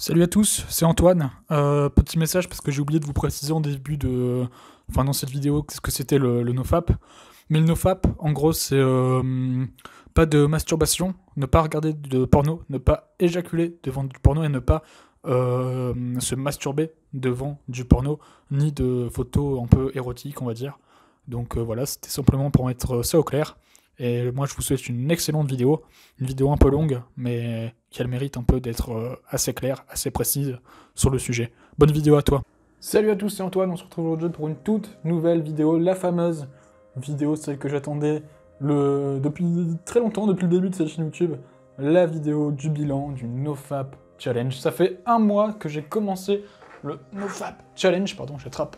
Salut à tous, c'est Antoine. Petit message parce que j'ai oublié de vous préciser en début de... Enfin, dans cette vidéo, ce que c'était le nofap. Mais le nofap, en gros, c'est pas de masturbation, ne pas regarder de porno, ne pas éjaculer devant du porno et ne pas se masturber devant du porno, ni de photos un peu érotiques, on va dire. Donc voilà, c'était simplement pour mettre ça au clair. Et moi, je vous souhaite une excellente vidéo. Une vidéo un peu longue, mais qui a le mérite un peu d'être assez claire, assez précise sur le sujet. Bonne vidéo à toi. Salut à tous, c'est Antoine. On se retrouve aujourd'hui pour une toute nouvelle vidéo. La fameuse vidéo, celle que j'attendais depuis très longtemps, depuis le début de cette chaîne YouTube. La vidéo du bilan du NoFap Challenge. Ça fait un mois que j'ai commencé le NoFap Challenge. Pardon, j'attrape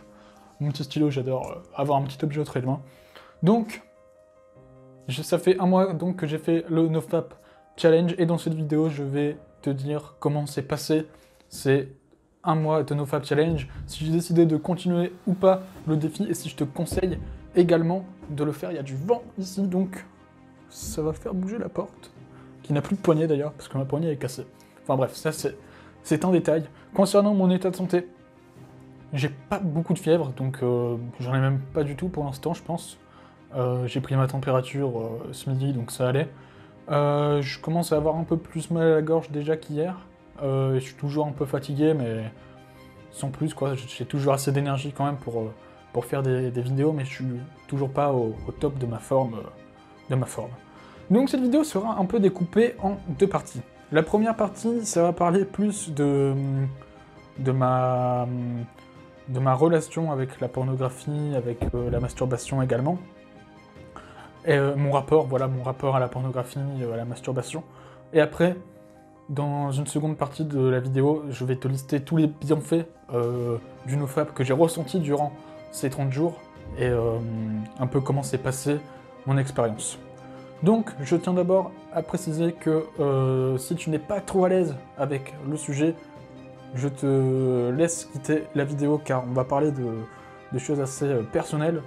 mon petit stylo. J'adore avoir un petit objet entre les mains. Donc... ça fait un mois donc que j'ai fait le NoFap Challenge et dans cette vidéo je vais te dire comment s'est passé ces un mois de NoFap Challenge, si j'ai décidé de continuer ou pas le défi et si je te conseille également de le faire. Il y a du vent ici donc ça va faire bouger la porte, qui n'a plus de poignée d'ailleurs parce que ma poignée est cassée. Enfin bref, ça c'est un détail. Concernant mon état de santé, j'ai pas beaucoup de fièvre donc j'en ai même pas du tout pour l'instant je pense. J'ai pris ma température ce midi, donc ça allait. Je commence à avoir un peu plus mal à la gorge déjà qu'hier. Je suis toujours un peu fatigué, mais sans plus, quoi. J'ai toujours assez d'énergie quand même pour faire des vidéos, mais je suis toujours pas au top de ma forme. Donc cette vidéo sera un peu découpée en deux parties. La première partie, ça va parler plus de ma relation avec la pornographie, avec la masturbation également. Et mon rapport à la pornographie, à la masturbation. Et après, dans une seconde partie de la vidéo, je vais te lister tous les bienfaits du NoFap que j'ai ressenti durant ces 30 jours, et un peu comment s'est passée mon expérience. Donc, je tiens d'abord à préciser que si tu n'es pas trop à l'aise avec le sujet, je te laisse quitter la vidéo car on va parler de choses assez personnelles.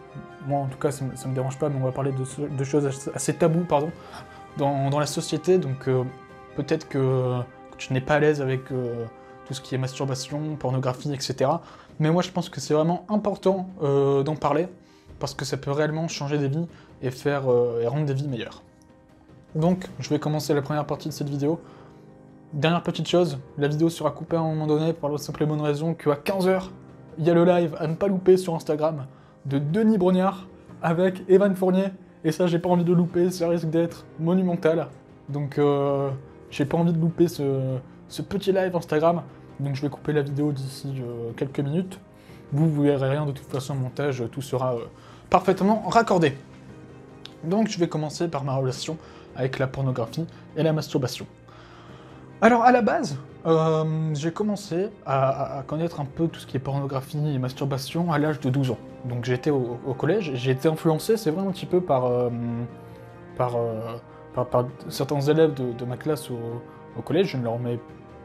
Moi en tout cas ça me dérange pas, mais on va parler de choses assez tabous dans la société, donc peut-être que tu n'es pas à l'aise avec tout ce qui est masturbation, pornographie, etc. Mais moi je pense que c'est vraiment important d'en parler, parce que ça peut réellement changer des vies et et rendre des vies meilleures. Donc je vais commencer la première partie de cette vidéo. Dernière petite chose, la vidéo sera coupée à un moment donné pour la simple et bonne raison qu'à 15h, il y a le live à ne pas louper sur Instagram de Denis Brognard avec Evan Fournier. Et ça, j'ai pas envie de louper, ça risque d'être monumental. Donc, j'ai pas envie de louper ce petit live Instagram. Donc, je vais couper la vidéo d'ici quelques minutes. Vous verrez rien de toute façon au montage, tout sera parfaitement raccordé. Donc, je vais commencer par ma relation avec la pornographie et la masturbation. Alors à la base, j'ai commencé à connaître un peu tout ce qui est pornographie et masturbation à l'âge de 12 ans. Donc j'étais au collège, j'ai été influencé, c'est vrai, un petit peu par, par certains élèves de ma classe au collège. Je ne leur mets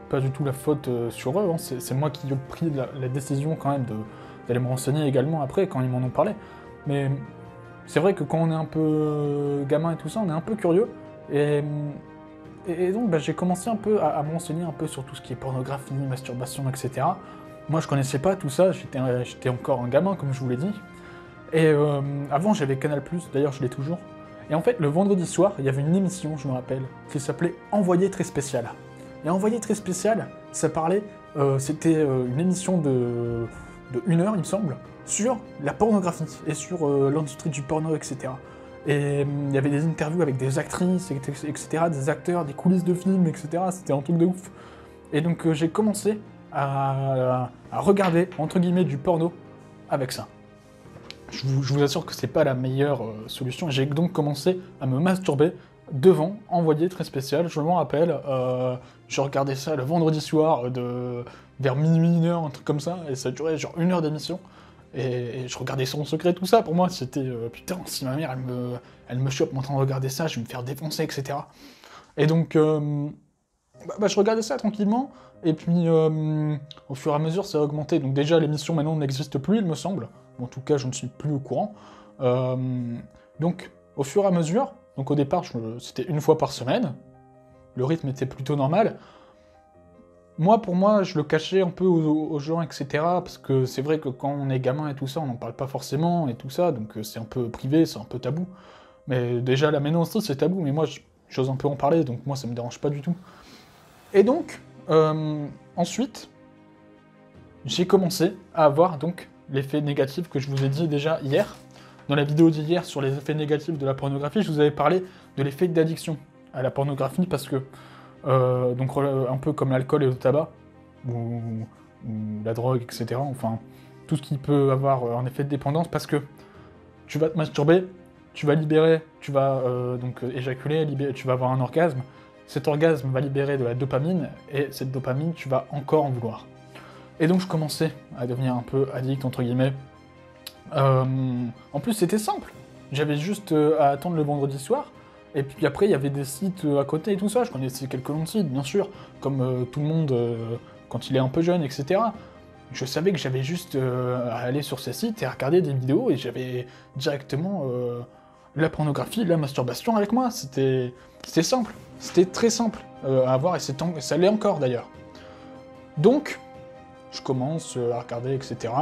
pas du tout la faute sur eux, hein. C'est moi qui ai pris la décision quand même d'aller me renseigner également après quand ils m'en ont parlé. Mais c'est vrai que quand on est un peu gamin et tout ça, on est un peu curieux. Et donc bah, j'ai commencé un peu à me renseigner un peu sur tout ce qui est pornographie, masturbation, etc. Moi je connaissais pas tout ça, j'étais encore un gamin comme je vous l'ai dit. Et avant j'avais Canal+, d'ailleurs je l'ai toujours. Et en fait le vendredi soir, il y avait une émission, je me rappelle, qui s'appelait Envoyé très spécial. Et Envoyé très spécial, ça parlait, c'était une émission de 1 heure il me semble, sur la pornographie et sur l'industrie du porno, etc. Et il y avait des interviews avec des actrices, etc., des acteurs, des coulisses de films, etc. C'était un truc de ouf. Et donc j'ai commencé à regarder, entre guillemets, du porno avec ça. Je vous assure que c'est pas la meilleure solution. J'ai donc commencé à me masturber devant Envoyé très spécial, je m'en rappelle. Je regardais ça le vendredi soir, vers minuit, 1h, un truc comme ça, et ça durait genre 1 heure d'émission. Et je regardais ça en secret, tout ça. Pour moi, c'était putain, si ma mère elle me chope en train de regarder ça, je vais me faire défoncer, etc. Et donc, je regardais ça tranquillement. Et puis, au fur et à mesure, ça a augmenté. Donc déjà, l'émission maintenant n'existe plus, il me semble. En tout cas, je ne suis plus au courant. Donc, au fur et à mesure, donc au départ, c'était 1 fois par semaine. Le rythme était plutôt normal. Moi, pour moi, je le cachais un peu aux gens, etc. Parce que c'est vrai que quand on est gamin et tout ça, on n'en parle pas forcément et tout ça, donc c'est un peu privé, c'est un peu tabou. Mais déjà, la ménopause, c'est tabou, mais moi, j'ose un peu en parler, donc moi, ça me dérange pas du tout. Et donc, ensuite, j'ai commencé à avoir donc l'effet négatif que je vous ai dit déjà hier. Dans la vidéo d'hier sur les effets négatifs de la pornographie, je vous avais parlé de l'effet d'addiction à la pornographie parce que, donc un peu comme l'alcool et le tabac, ou la drogue, etc. Enfin, tout ce qui peut avoir un effet de dépendance parce que tu vas te masturber, tu vas libérer, tu vas donc éjaculer, tu vas avoir un orgasme. Cet orgasme va libérer de la dopamine et cette dopamine, tu vas encore en vouloir. Et donc je commençais à devenir un peu addict, entre guillemets. En plus, c'était simple. J'avais juste à attendre le vendredi soir. Et puis après, il y avait des sites à côté et tout ça. Je connaissais quelques noms de sites, bien sûr, comme tout le monde quand il est un peu jeune, etc. Je savais que j'avais juste à aller sur ces sites et à regarder des vidéos et j'avais directement la pornographie, la masturbation avec moi. C'était simple. C'était très simple à avoir et ça l'est encore d'ailleurs. Donc, je commence à regarder, etc.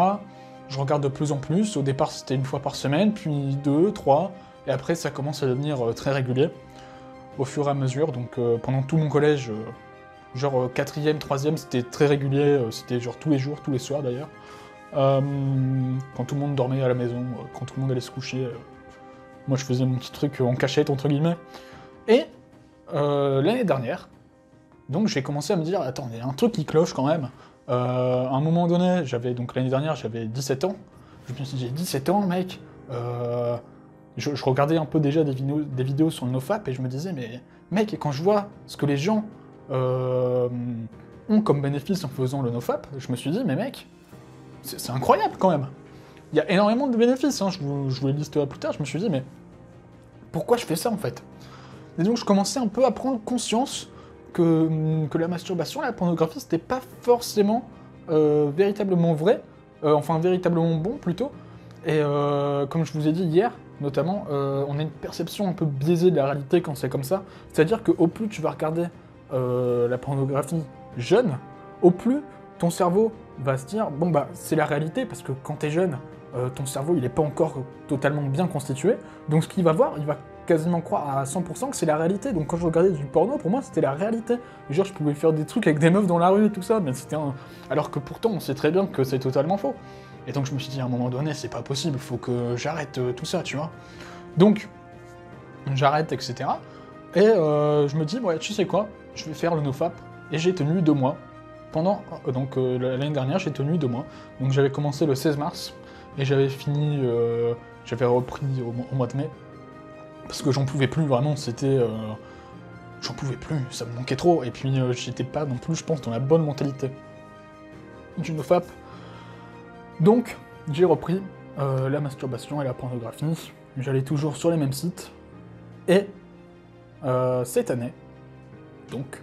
Je regarde de plus en plus. Au départ, c'était une fois par semaine, puis 2, 3, et après, ça commence à devenir très régulier au fur et à mesure. Donc, pendant tout mon collège, genre 4e, 3e, c'était très régulier. C'était genre tous les jours, tous les soirs d'ailleurs. Quand tout le monde dormait à la maison, quand tout le monde allait se coucher, moi je faisais mon petit truc en cachette, entre guillemets. Et l'année dernière, donc j'ai commencé à me dire, attends, il y a un truc qui cloche quand même. À un moment donné, donc l'année dernière, j'avais 17 ans. Je me suis dit, j'ai 17 ans, mec. Je regardais un peu déjà des vidéos sur le NoFap et je me disais, mais mec, et quand je vois ce que les gens ont comme bénéfice en faisant le NoFap, je me suis dit, mais mec, c'est incroyable quand même. Il y a énormément de bénéfices, hein, je vous les listerai plus tard. Je me suis dit, mais pourquoi je fais ça en fait? Et donc je commençais un peu à prendre conscience que la masturbation, la pornographie, c'était pas forcément véritablement vrai, enfin véritablement bon plutôt. Et comme je vous ai dit hier, notamment, on a une perception un peu biaisée de la réalité quand c'est comme ça. C'est-à-dire qu'au plus tu vas regarder la pornographie jeune, au plus ton cerveau va se dire, bon bah c'est la réalité, parce que quand t'es jeune, ton cerveau il est pas encore totalement bien constitué, donc ce qu'il va voir, il va quasiment croire à 100% que c'est la réalité. Donc quand je regardais du porno, pour moi c'était la réalité. Genre je pouvais faire des trucs avec des meufs dans la rue et tout ça, mais c'était alors que pourtant on sait très bien que c'est totalement faux. Et donc je me suis dit à un moment donné, c'est pas possible, faut que j'arrête tout ça, tu vois. Donc j'arrête, etc. Et je me dis, ouais, tu sais quoi, je vais faire le NoFap. Et j'ai tenu 2 mois. Pendant, l'année dernière, j'ai tenu 2 mois. Donc j'avais commencé le 16 mars, et j'avais fini, j'avais repris au mois de mai. Parce que j'en pouvais plus, vraiment, c'était... j'en pouvais plus, ça me manquait trop. Et puis j'étais pas non plus, je pense, dans la bonne mentalité du NoFap. Donc, j'ai repris la masturbation et la pornographie. J'allais toujours sur les mêmes sites. Et cette année, donc,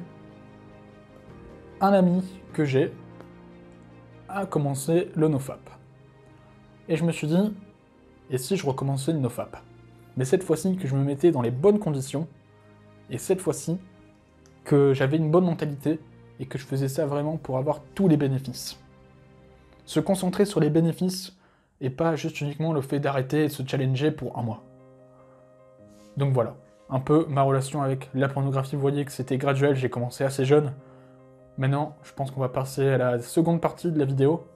un ami que j'ai a commencé le NoFap. Et je me suis dit, et si je recommençais le NoFap? Mais cette fois-ci, que je me mettais dans les bonnes conditions, et cette fois-ci, que j'avais une bonne mentalité, et que je faisais ça vraiment pour avoir tous les bénéfices. Se concentrer sur les bénéfices, et pas juste uniquement le fait d'arrêter et de se challenger pour un mois. Donc voilà, un peu ma relation avec la pornographie. Vous voyez que c'était graduel, j'ai commencé assez jeune. Maintenant, je pense qu'on va passer à la seconde partie de la vidéo,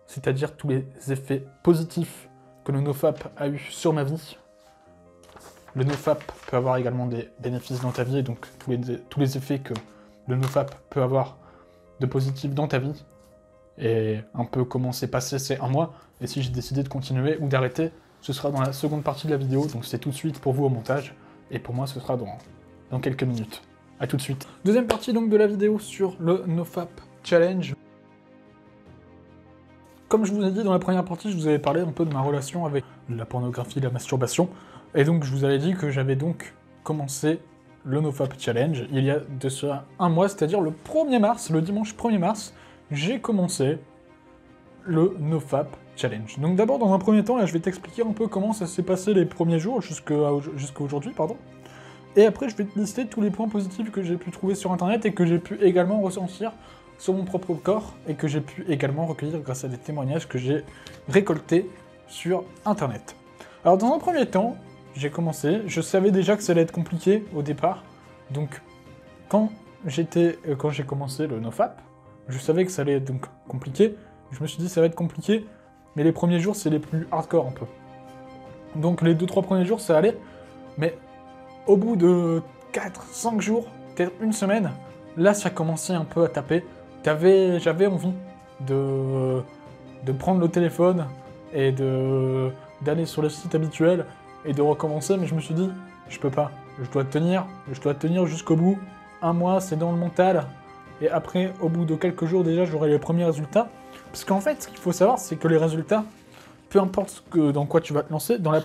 c'est-à-dire tous les effets positifs que le NoFap a eu sur ma vie. Le NoFap peut avoir également des bénéfices dans ta vie, et donc tous les effets que le NoFap peut avoir de positifs dans ta vie, et un peu comment s'est passé ces 1 mois, et si j'ai décidé de continuer ou d'arrêter, ce sera dans la seconde partie de la vidéo, donc c'est tout de suite pour vous au montage, et pour moi ce sera dans quelques minutes. A tout de suite. Deuxième partie donc de la vidéo sur le NoFap Challenge. Comme je vous ai dit dans la première partie, je vous avais parlé un peu de ma relation avec la pornographie et la masturbation, et donc je vous avais dit que j'avais donc commencé le NoFap Challenge il y a de cela 1 mois, c'est-à-dire le 1er mars, le dimanche 1er mars, j'ai commencé le NoFap Challenge. Donc d'abord, dans un premier temps, là, je vais t'expliquer un peu comment ça s'est passé les premiers jours, jusqu'à aujourd'hui, pardon. Et après, je vais te lister tous les points positifs que j'ai pu trouver sur Internet et que j'ai pu également ressentir sur mon propre corps et que j'ai pu également recueillir grâce à des témoignages que j'ai récoltés sur Internet. Alors dans un premier temps, j'ai commencé, je savais déjà que ça allait être compliqué au départ, donc quand j'ai commencé le NoFap, je savais que ça allait être donc compliqué, je me suis dit ça va être compliqué, mais les premiers jours c'est les plus hardcore un peu. Donc les 2-3 premiers jours ça allait, mais au bout de 4-5 jours, peut-être une semaine, là ça commençait un peu à taper. J'avais envie de prendre le téléphone et d'aller sur le site habituel et de recommencer, mais je me suis dit, je peux pas, je dois tenir jusqu'au bout. Un mois, c'est dans le mental, et après, au bout de quelques jours déjà, j'aurai les premiers résultats. Parce qu'en fait, ce qu'il faut savoir, c'est que les résultats, peu importe dans quoi tu vas te lancer, dans la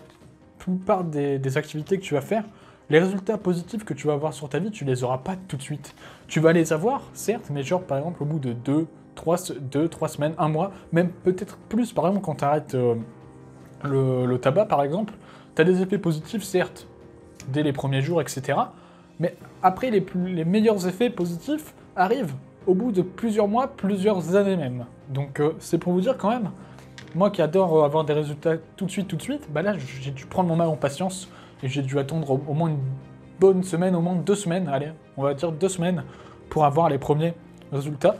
plupart des activités que tu vas faire, les résultats positifs que tu vas avoir sur ta vie, tu les auras pas tout de suite. Tu vas les avoir, certes, mais genre, par exemple, au bout de 2-3 semaines, un mois, même peut-être plus, par exemple, quand tu arrêtes le tabac, par exemple, tu as des effets positifs, certes, dès les premiers jours, etc. Mais après, les meilleurs effets positifs arrivent au bout de plusieurs mois, plusieurs années même. Donc c'est pour vous dire quand même, moi qui adore avoir des résultats tout de suite, bah là j'ai dû prendre mon mal en patience et j'ai dû attendre au moins une bonne semaine, au moins 2 semaines, allez, on va dire 2 semaines, pour avoir les premiers résultats.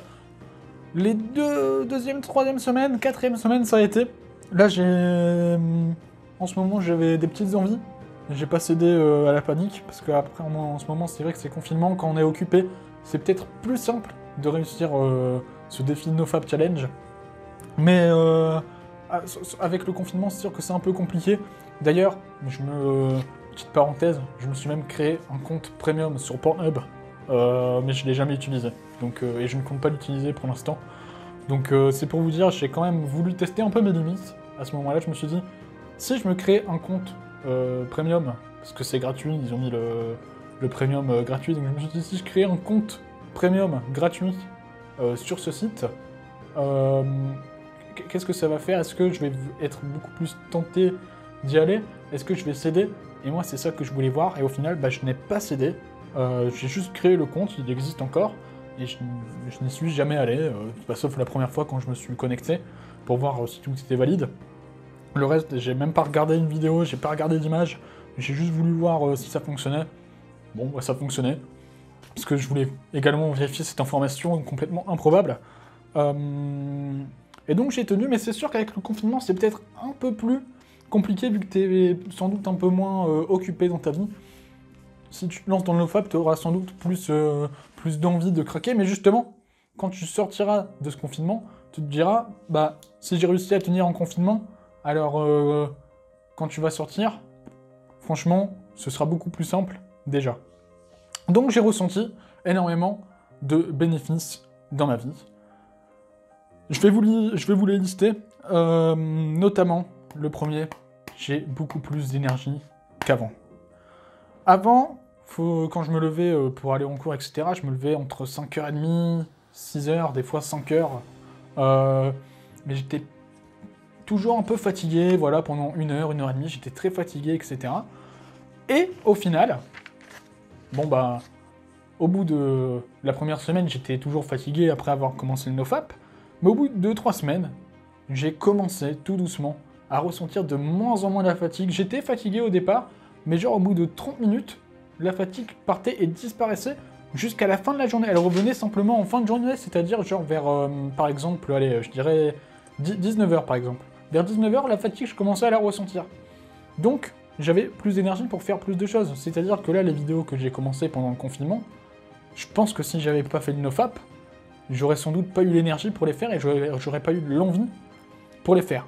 Les deuxième, troisième semaine, quatrième semaine, ça a été. Là en ce moment j'avais des petites envies. J'ai pas cédé à la panique, parce qu'après, en ce moment, c'est vrai que c'est confinement, quand on est occupé, c'est peut-être plus simple de réussir ce défi NoFap Challenge. Mais avec le confinement, c'est sûr que c'est un peu compliqué. D'ailleurs, petite parenthèse, je me suis même créé un compte premium sur Pornhub, mais je l'ai jamais utilisé. Donc, et je ne compte pas l'utiliser pour l'instant. Donc c'est pour vous dire, j'ai quand même voulu tester un peu mes limites. À ce moment-là, je me suis dit, si je me crée un compte premium, parce que c'est gratuit, ils ont mis le premium gratuit, donc je me suis dit si je crée un compte premium gratuit sur ce site, qu'est-ce que ça va faire? Est-ce que je vais être beaucoup plus tenté d'y aller? Est-ce que je vais céder? Et moi c'est ça que je voulais voir, et au final bah, je n'ai pas cédé, j'ai juste créé le compte, il existe encore, et je n'y suis jamais allé, sauf la première fois quand je me suis connecté, pour voir si tout était valide. Le reste, j'ai même pas regardé une vidéo, j'ai pas regardé d'image, j'ai juste voulu voir si ça fonctionnait. Bon, bah ça fonctionnait, parce que je voulais également vérifier cette information complètement improbable. Et donc j'ai tenu, mais c'est sûr qu'avec le confinement, c'est peut-être un peu plus compliqué, vu que t'es sans doute un peu moins occupé dans ta vie. Si tu te lances dans le NoFap, tu auras sans doute plus d'envie de craquer, mais justement, quand tu sortiras de ce confinement, tu te diras, bah, si j'ai réussi à tenir en confinement, alors, quand tu vas sortir, franchement, ce sera beaucoup plus simple, déjà. Donc j'ai ressenti énormément de bénéfices dans ma vie. Je vais vous les lister, notamment, le premier, j'ai beaucoup plus d'énergie qu'avant. Avant, quand je me levais pour aller en cours, etc., je me levais entre 5h30, 6h, des fois 5h, mais j'étais toujours un peu fatigué, voilà, pendant 1h, 1h30, j'étais très fatigué, etc. Et au final, bon bah, au bout de la première semaine, j'étais toujours fatigué après avoir commencé le NoFap, mais au bout de 2-3 semaines, j'ai commencé tout doucement à ressentir de moins en moins la fatigue. J'étais fatigué au départ, mais genre au bout de 30 minutes, la fatigue partait et disparaissait jusqu'à la fin de la journée. Elle revenait simplement en fin de journée, c'est-à-dire genre vers, par exemple, allez, je dirais 19h par exemple. Vers 19h, la fatigue, je commençais à la ressentir. Donc, j'avais plus d'énergie pour faire plus de choses. C'est-à-dire que là, les vidéos que j'ai commencées pendant le confinement, je pense que si j'avais pas fait le NoFap, j'aurais sans doute pas eu l'énergie pour les faire et j'aurais pas eu l'envie pour les faire.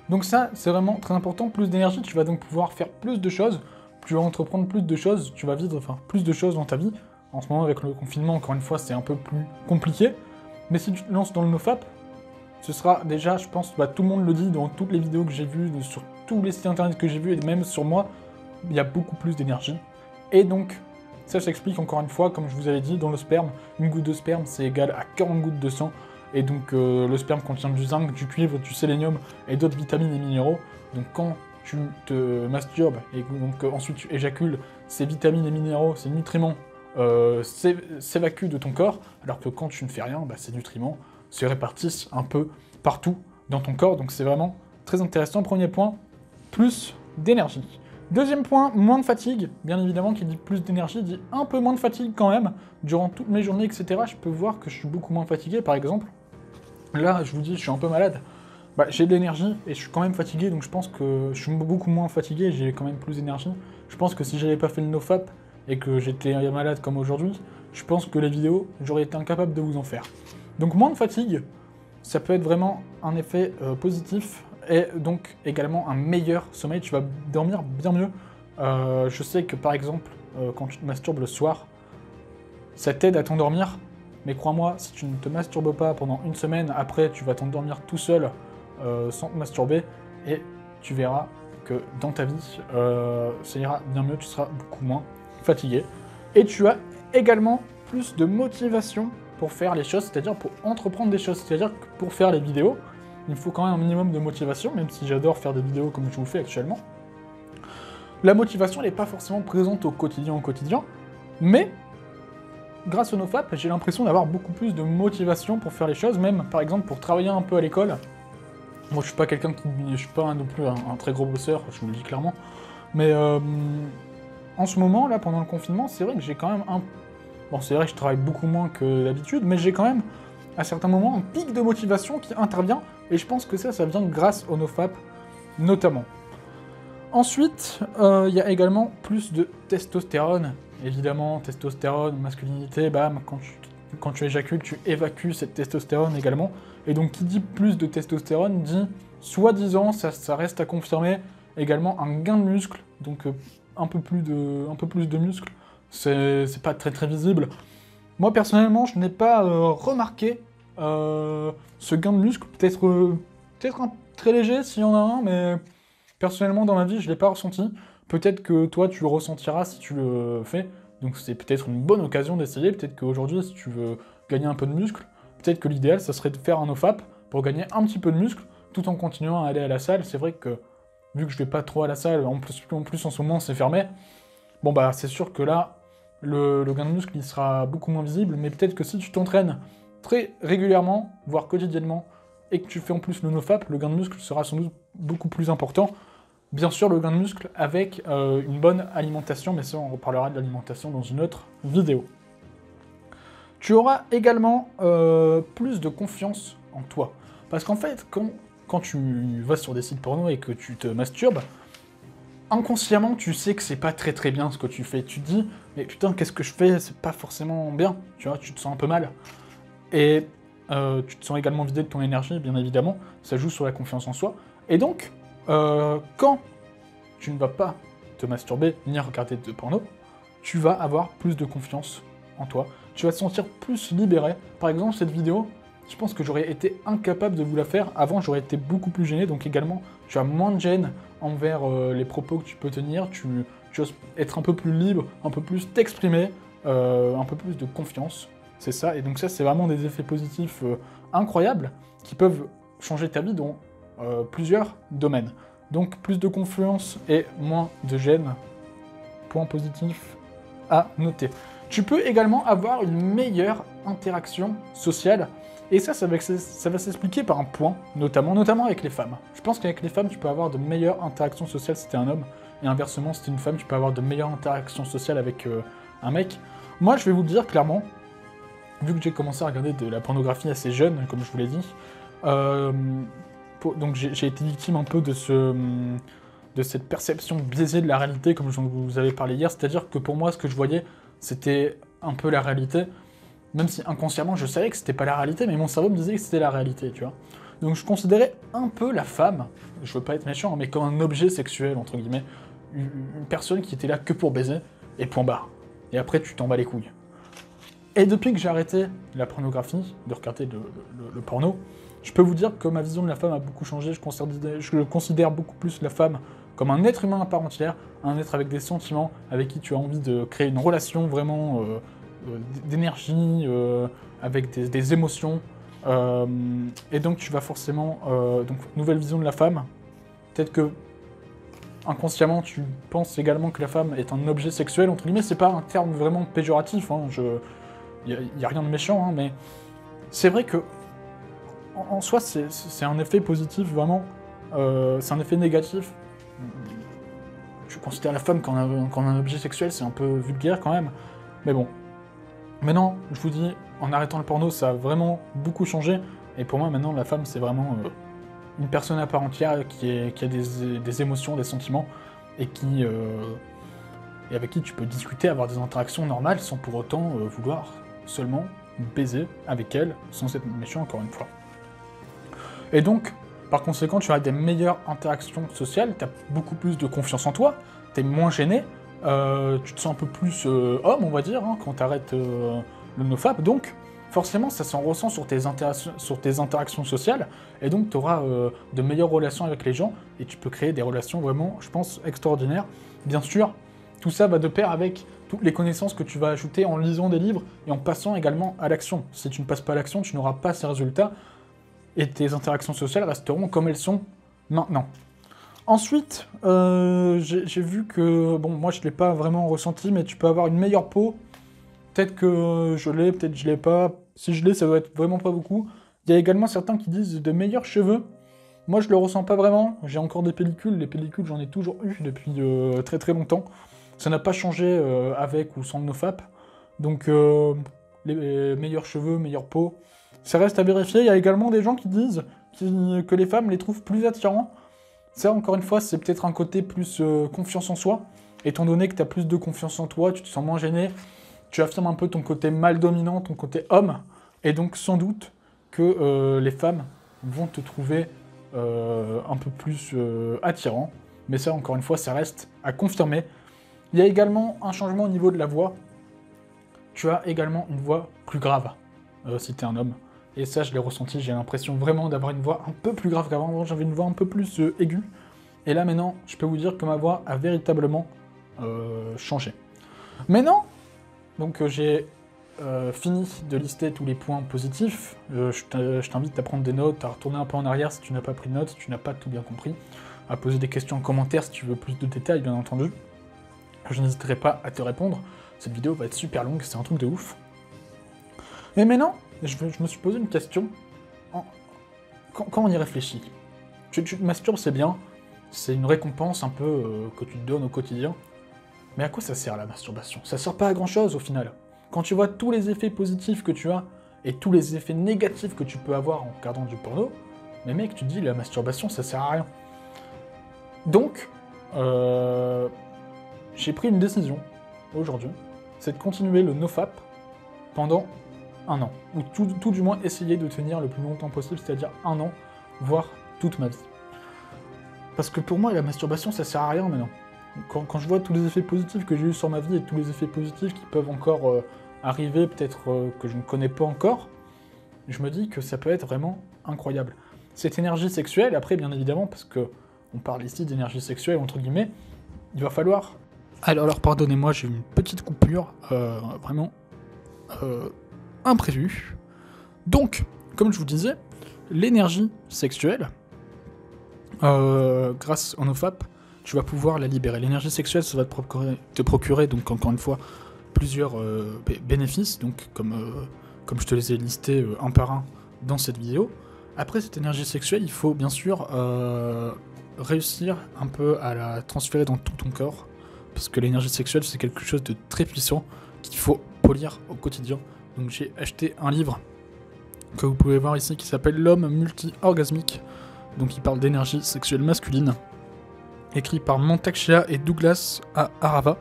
Donc ça, c'est vraiment très important. Plus d'énergie, tu vas donc pouvoir faire plus de choses, tu vas entreprendre plus de choses, tu vas vivre plus de choses dans ta vie. En ce moment, avec le confinement, encore une fois, c'est un peu plus compliqué. Mais si tu te lances dans le NoFap, ce sera déjà, je pense, bah, tout le monde le dit dans toutes les vidéos que j'ai vues, sur tous les sites internet que j'ai vus, et même sur moi, il y a beaucoup plus d'énergie. Et donc, ça s'explique encore une fois, comme je vous avais dit, dans le sperme, une goutte de sperme, c'est égal à 40 gouttes de sang. Et donc, le sperme contient du zinc, du cuivre, du sélénium et d'autres vitamines et minéraux. Donc, quand tu te masturbes et donc ensuite tu éjacules ces vitamines et minéraux, ces nutriments s'évacuent de ton corps, alors que quand tu ne fais rien, bah, ces nutriments se répartissent un peu partout dans ton corps, donc c'est vraiment très intéressant. Premier point, plus d'énergie. Deuxième point, moins de fatigue. Bien évidemment, qui dit plus d'énergie, dit un peu moins de fatigue quand même. Durant toutes mes journées, etc., je peux voir que je suis beaucoup moins fatigué, par exemple. Là, je vous dis, je suis un peu malade. Bah, j'ai de l'énergie et je suis quand même fatigué, donc je pense que je suis beaucoup moins fatigué et j'ai quand même plus d'énergie. Je pense que si j'avais pas fait le nofap et que j'étais malade comme aujourd'hui, je pense que les vidéos, j'aurais été incapable de vous en faire. Donc moins de fatigue, ça peut être vraiment un effet positif et donc également un meilleur sommeil, tu vas dormir bien mieux. Je sais que par exemple, quand tu te masturbes le soir, ça t'aide à t'endormir, mais crois-moi, si tu ne te masturbes pas pendant une semaine, après tu vas t'endormir tout seul sans te masturber et tu verras que dans ta vie, ça ira bien mieux, tu seras beaucoup moins fatigué. Et tu as également plus de motivation pour faire les choses, c'est-à-dire pour entreprendre des choses. C'est-à-dire que pour faire les vidéos, il faut quand même un minimum de motivation, même si j'adore faire des vidéos comme je vous fais actuellement. La motivation, elle n'est pas forcément présente au quotidien, mais grâce au nofap, j'ai l'impression d'avoir beaucoup plus de motivation pour faire les choses, même par exemple pour travailler un peu à l'école. Moi, je suis pas quelqu'un qui, je suis pas non plus un très gros bosseur, je vous le dis clairement, mais en ce moment, là, pendant le confinement, c'est vrai que j'ai quand même un... Bon, c'est vrai que je travaille beaucoup moins que d'habitude, mais j'ai quand même, à certains moments, un pic de motivation qui intervient, et je pense que ça vient grâce au nofap, notamment. Ensuite, il y a également plus de testostérone. Évidemment, testostérone, masculinité, bam, quand tu éjacules, tu évacues cette testostérone également. Et donc, qui dit plus de testostérone, dit, soi-disant, ça reste à confirmer, également un gain de muscle, donc un peu plus de muscle. C'est pas très visible. Moi, personnellement, je n'ai pas remarqué ce gain de muscle, peut-être un très léger s'il y en a un, mais... Personnellement, dans ma vie, je ne l'ai pas ressenti. Peut-être que toi, tu le ressentiras si tu le fais. Donc c'est peut-être une bonne occasion d'essayer. Peut-être qu'aujourd'hui, si tu veux gagner un peu de muscle, peut-être que l'idéal, ça serait de faire un nofap pour gagner un petit peu de muscle, tout en continuant à aller à la salle. C'est vrai que, vu que je vais pas trop à la salle, en plus en ce moment, c'est fermé. Bon bah, c'est sûr que là, le gain de muscle, il sera beaucoup moins visible. Mais peut-être que si tu t'entraînes très régulièrement, voire quotidiennement, et que tu fais en plus le nofap, le gain de muscle sera sans doute beaucoup plus important. Bien sûr, le gain de muscle avec une bonne alimentation, mais ça, on reparlera de l'alimentation dans une autre vidéo. Tu auras également plus de confiance en toi. Parce qu'en fait, quand tu vas sur des sites porno et que tu te masturbes, inconsciemment, tu sais que c'est pas très bien ce que tu fais. Tu te dis, mais putain, qu'est-ce que je fais? C'est pas forcément bien. Tu vois, tu te sens un peu mal. Et tu te sens également vidé de ton énergie, bien évidemment. Ça joue sur la confiance en soi. Et donc, quand tu ne vas pas te masturber ni regarder de porno, tu vas avoir plus de confiance en toi. Tu vas te sentir plus libéré. Par exemple, cette vidéo, je pense que j'aurais été incapable de vous la faire. Avant, j'aurais été beaucoup plus gêné. Donc également, tu as moins de gêne envers les propos que tu peux tenir. Tu vas être un peu plus libre, un peu plus t'exprimer, un peu plus de confiance. C'est ça. Et donc ça, c'est vraiment des effets positifs incroyables qui peuvent changer ta vie dans plusieurs domaines. Donc plus de confiance et moins de gêne. Point positif à noter. Tu peux également avoir une meilleure interaction sociale. Et ça va s'expliquer par un point, notamment avec les femmes. Je pense qu'avec les femmes, tu peux avoir de meilleures interactions sociales si t'es un homme. Et inversement, si t'es une femme, tu peux avoir de meilleures interactions sociales avec un mec. Moi, je vais vous le dire clairement, vu que j'ai commencé à regarder de la pornographie assez jeune, comme je vous l'ai dit, donc j'ai été victime un peu de cette perception biaisée de la réalité, comme je vous avais parlé hier. C'est-à-dire que pour moi, ce que je voyais, c'était un peu la réalité. Même si inconsciemment, je savais que c'était pas la réalité, mais mon cerveau me disait que c'était la réalité, tu vois. Donc je considérais un peu la femme, je veux pas être méchant, mais comme un objet sexuel, entre guillemets. Une personne qui était là que pour baiser, et point barre. Et après, tu t'en bats les couilles. Et depuis que j'ai arrêté la pornographie, de regarder le porno, je peux vous dire que ma vision de la femme a beaucoup changé. Je considère beaucoup plus la femme comme un être humain à part entière, un être avec des sentiments, avec qui tu as envie de créer une relation vraiment d'énergie, avec des émotions. Et donc tu vas forcément... donc nouvelle vision de la femme. Peut-être que inconsciemment, tu penses également que la femme est un objet sexuel, entre guillemets, c'est pas un terme vraiment péjoratif, hein, y a rien de méchant, hein, mais c'est vrai que, en soi, c'est un effet positif, vraiment, c'est un effet négatif. Je considère la femme comme un objet sexuel, c'est un peu vulgaire quand même, mais bon. Maintenant, je vous dis, en arrêtant le porno, ça a vraiment beaucoup changé, et pour moi, maintenant, la femme, c'est vraiment une personne à part entière qui a des émotions, des sentiments, et avec qui tu peux discuter, avoir des interactions normales, sans pour autant vouloir seulement baiser avec elle, sans être méchant encore une fois. Et donc, par conséquent, tu as des meilleures interactions sociales, tu as beaucoup plus de confiance en toi, tu es moins gêné, tu te sens un peu plus homme, on va dire, hein, quand tu arrêtes le nofap, donc forcément ça s'en ressent sur tes interactions sociales, et donc tu auras de meilleures relations avec les gens, et tu peux créer des relations vraiment, je pense, extraordinaires. Bien sûr, tout ça va de pair avec toutes les connaissances que tu vas ajouter en lisant des livres, et en passant également à l'action. Si tu ne passes pas à l'action, tu n'auras pas ces résultats, et tes interactions sociales resteront comme elles sont maintenant. Ensuite, j'ai vu que, bon, moi je ne l'ai pas vraiment ressenti, mais tu peux avoir une meilleure peau. Peut-être que je l'ai, peut-être que je l'ai pas. Si je l'ai, ça doit être vraiment pas beaucoup. Il y a également certains qui disent de meilleurs cheveux. Moi je le ressens pas vraiment, j'ai encore des pellicules, les pellicules j'en ai toujours eu depuis très très longtemps. Ça n'a pas changé avec ou sans le nofap. Donc les meilleurs cheveux, meilleure peau, ça reste à vérifier. Il y a également des gens qui disent que les femmes les trouvent plus attirants. Ça, encore une fois, c'est peut-être un côté plus confiance en soi. Étant donné que tu as plus de confiance en toi, tu te sens moins gêné, tu affirmes un peu ton côté mâle dominant, ton côté homme, et donc sans doute que les femmes vont te trouver un peu plus attirant. Mais ça, encore une fois, ça reste à confirmer. Il y a également un changement au niveau de la voix. Tu as également une voix plus grave, si tu es un homme. Et ça, je l'ai ressenti, j'ai l'impression vraiment d'avoir une voix un peu plus grave qu'avant. Avant, j'avais une voix un peu plus aiguë. Et là, maintenant, je peux vous dire que ma voix a véritablement changé. Maintenant, donc j'ai fini de lister tous les points positifs. Je t'invite à prendre des notes, à retourner un peu en arrière si tu n'as pas pris de notes, si tu n'as pas tout bien compris, à poser des questions en commentaire si tu veux plus de détails, bien entendu. Je n'hésiterai pas à te répondre. Cette vidéo va être super longue, c'est un truc de ouf. Mais maintenant, je me suis posé une question. Quand on y réfléchit, tu te masturbes, c'est bien, c'est une récompense un peu que tu te donnes au quotidien. Mais à quoi ça sert la masturbation? Ça sert pas à grand chose au final. Quand tu vois tous les effets positifs que tu as et tous les effets négatifs que tu peux avoir en regardant du porno, mais mec, tu te dis la masturbation ça sert à rien. Donc, j'ai pris une décision aujourd'hui, c'est de continuer le nofap pendant 1 an. Ou tout du moins essayer de tenir le plus longtemps possible, c'est-à-dire 1 an, voire toute ma vie. Parce que pour moi, la masturbation, ça sert à rien maintenant. Quand je vois tous les effets positifs que j'ai eu sur ma vie et tous les effets positifs qui peuvent encore arriver, peut-être que je ne connais pas encore, je me dis que ça peut être vraiment incroyable. Cette énergie sexuelle, après, bien évidemment, parce que on parle ici d'énergie sexuelle, entre guillemets, il va falloir... Alors pardonnez-moi, j'ai une petite coupure, vraiment imprévue. Donc, comme je vous disais, l'énergie sexuelle, grâce au nofap, tu vas pouvoir la libérer. L'énergie sexuelle, ça va te procurer donc encore une fois, plusieurs bénéfices, donc comme je te les ai listés un par un dans cette vidéo. Après cette énergie sexuelle, il faut bien sûr réussir un peu à la transférer dans tout ton corps, parce que l'énergie sexuelle, c'est quelque chose de très puissant qu'il faut polir au quotidien. Donc j'ai acheté un livre que vous pouvez voir ici qui s'appelle L'homme multi-orgasmique, donc il parle d'énergie sexuelle masculine, écrit par Montakshia et Douglas Arava.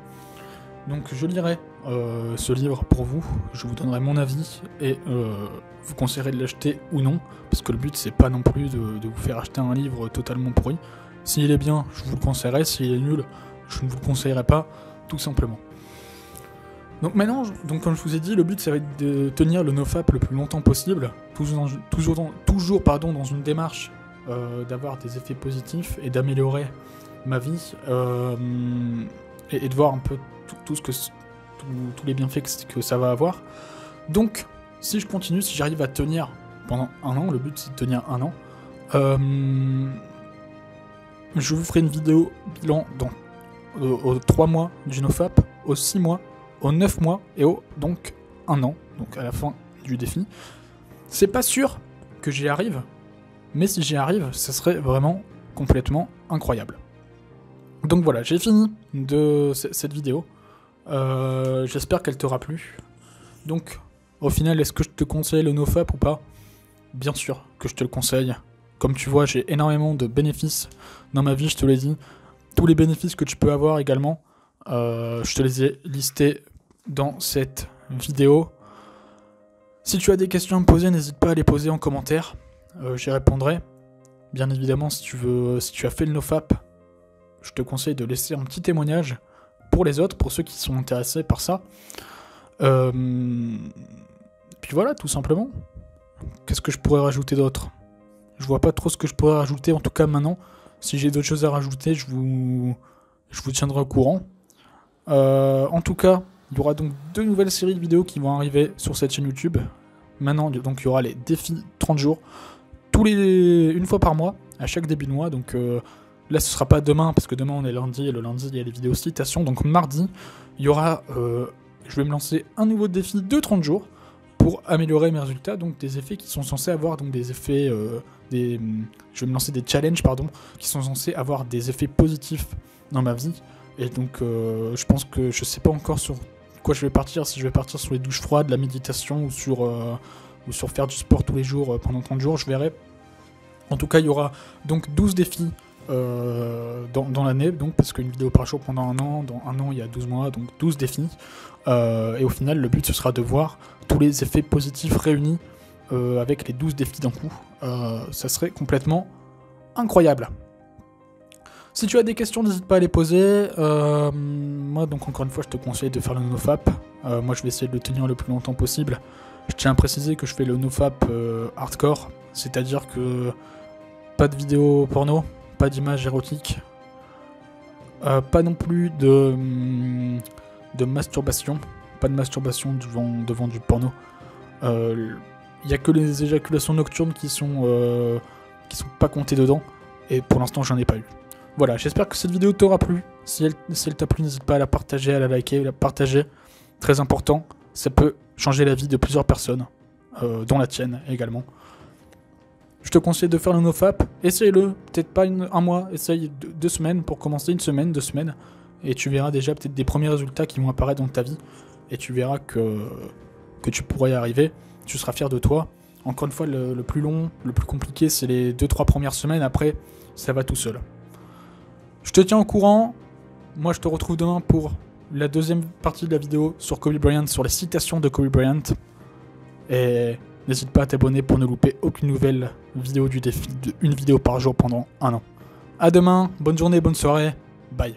Donc je lirai ce livre pour vous, je vous donnerai mon avis et vous conseillerai de l'acheter ou non, parce que le but c'est pas non plus de vous faire acheter un livre totalement pourri. S'il est bien, je vous le conseillerai, s'il est nul, je ne vous le conseillerai pas, tout simplement. Donc maintenant, comme je vous ai dit, le but ça va être de tenir le nofap le plus longtemps possible, toujours dans une démarche d'avoir des effets positifs et d'améliorer ma vie et de voir un peu tous les bienfaits que ça va avoir. Donc, si je continue, si j'arrive à tenir pendant 1 an, le but c'est de tenir 1 an, je vous ferai une vidéo bilan dans aux 3 mois du NoFap, aux 6 mois, aux 9 mois et au donc 1 an, donc à la fin du défi. C'est pas sûr que j'y arrive, mais si j'y arrive, ça serait vraiment complètement incroyable. Donc voilà, j'ai fini de cette vidéo. J'espère qu'elle t'aura plu. Donc, au final, est-ce que je te conseille le NoFap ou pas? Bien sûr que je te le conseille. Comme tu vois, j'ai énormément de bénéfices dans ma vie, je te l'ai dit. Tous les bénéfices que tu peux avoir également, je te les ai listés dans cette vidéo. Si tu as des questions à me poser, n'hésite pas à les poser en commentaire. J'y répondrai. Bien évidemment, si tu as fait le NoFap, je te conseille de laisser un petit témoignage pour les autres, pour ceux qui sont intéressés par ça. Puis voilà, tout simplement. Qu'est-ce que je pourrais rajouter d'autre? Je vois pas trop ce que je pourrais rajouter, en tout cas maintenant. Si j'ai d'autres choses à rajouter, je vous tiendrai au courant. En tout cas, il y aura donc 2 nouvelles séries de vidéos qui vont arriver sur cette chaîne YouTube. Maintenant, donc il y aura les défis 30 jours, une fois par mois, à chaque début de mois. Donc là, ce sera pas demain, parce que demain on est lundi, et le lundi il y a les vidéos citations. Donc mardi, il y aura, je vais me lancer un nouveau défi de 30 jours pour améliorer mes résultats. Donc des effets qui sont censés avoir donc des effets, je vais me lancer des challenges qui sont censés avoir des effets positifs dans ma vie. Et donc je pense que je sais pas encore sur quoi je vais partir, si je vais partir sur les douches froides, la méditation ou sur faire du sport tous les jours pendant 30 jours, je verrai. En tout cas, il y aura donc 12 défis dans l'année, donc parce qu'une vidéo par jour pendant un an, dans un an il y a 12 mois, donc 12 défis. Et au final, le but ce sera de voir tous les effets positifs réunis avec les 12 défis d'un coup. Ça serait complètement incroyable. Si tu as des questions, n'hésite pas à les poser. Moi, donc encore une fois, je te conseille de faire le NoFap. Moi, je vais essayer de le tenir le plus longtemps possible. Je tiens à préciser que je fais le NoFap hardcore, c'est-à-dire que pas de vidéos porno, pas d'images érotiques, pas non plus de masturbation, pas de masturbation devant du porno. Il n'y a que les éjaculations nocturnes qui sont pas comptées dedans, et pour l'instant, j'en ai pas eu. Voilà, j'espère que cette vidéo t'aura plu. Si elle t'a plu, n'hésite pas à la partager, à la liker, à la partager. Très important, ça peut changer la vie de plusieurs personnes, dont la tienne également. Je te conseille de faire le NoFap. Essaye-le, peut-être pas un mois, essaye 2 semaines pour commencer, 1 semaine, 2 semaines. Et tu verras déjà peut-être des premiers résultats qui vont apparaître dans ta vie. Et tu verras que tu pourrais y arriver. Tu seras fier de toi. Encore une fois, le plus long, le plus compliqué, c'est les 2-3 premières semaines. Après, ça va tout seul. Je te tiens au courant. Moi, je te retrouve demain pour la deuxième partie de la vidéo sur Kobe Bryant, sur les citations de Kobe Bryant. Et n'hésite pas à t'abonner pour ne louper aucune nouvelle vidéo du défi de 1 vidéo par jour pendant 1 an. A demain, bonne journée, bonne soirée, bye.